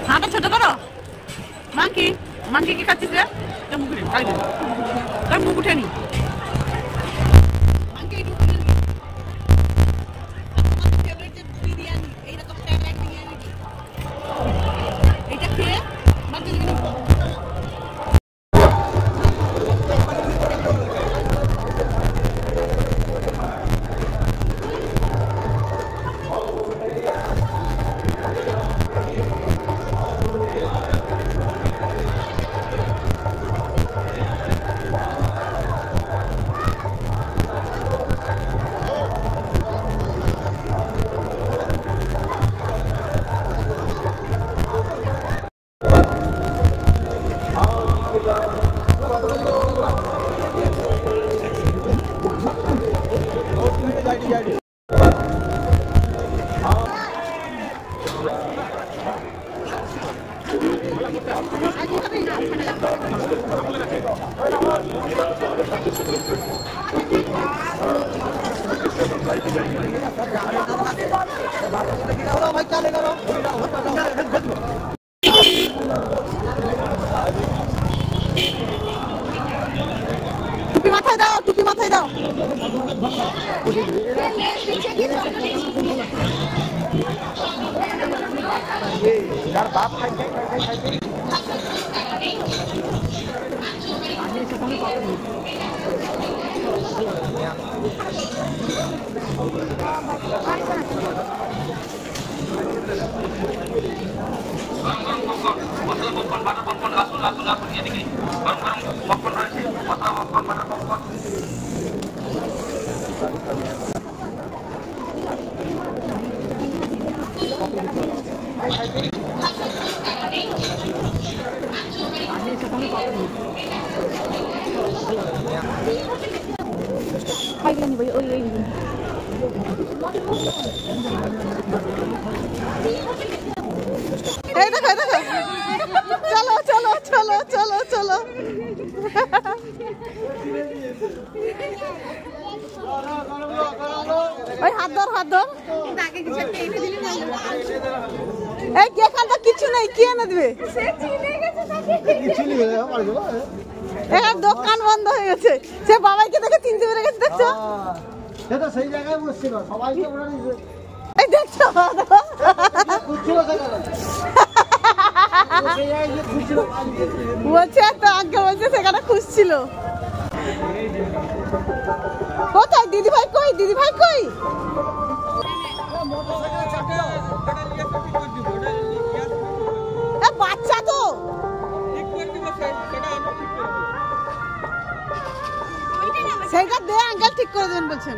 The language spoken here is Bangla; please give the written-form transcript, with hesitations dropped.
হাঁটা ছোট করো মাংকি মাংকি কি খাচ্ছিস রে? তোর মুখ উঠে নি এইটা খেয়ে টুপি মাথায় দাও, টুপি মাথায় দাও। চলো চলো চলো চলো চলো ওই হাত ধর হাত ধর। এই এখানটা কিছু নেই, কি এনে দিবে? দোকান বন্ধ হয়ে গেছে, সে বাবাইকে দেখে চিনতে পেরে গেছে। দেখছো সেই জায়গায় বসছিল সবাইকে এই দেখছো বলছে তো আগে বলছে সেখানে খুঁজছিল। কোথায় দিদি ভাই কই? দিদি ভাই কই? বাচ্চা তো সেইটা দে, আঙ্কেল ঠিক করে দেবেন বলছেন।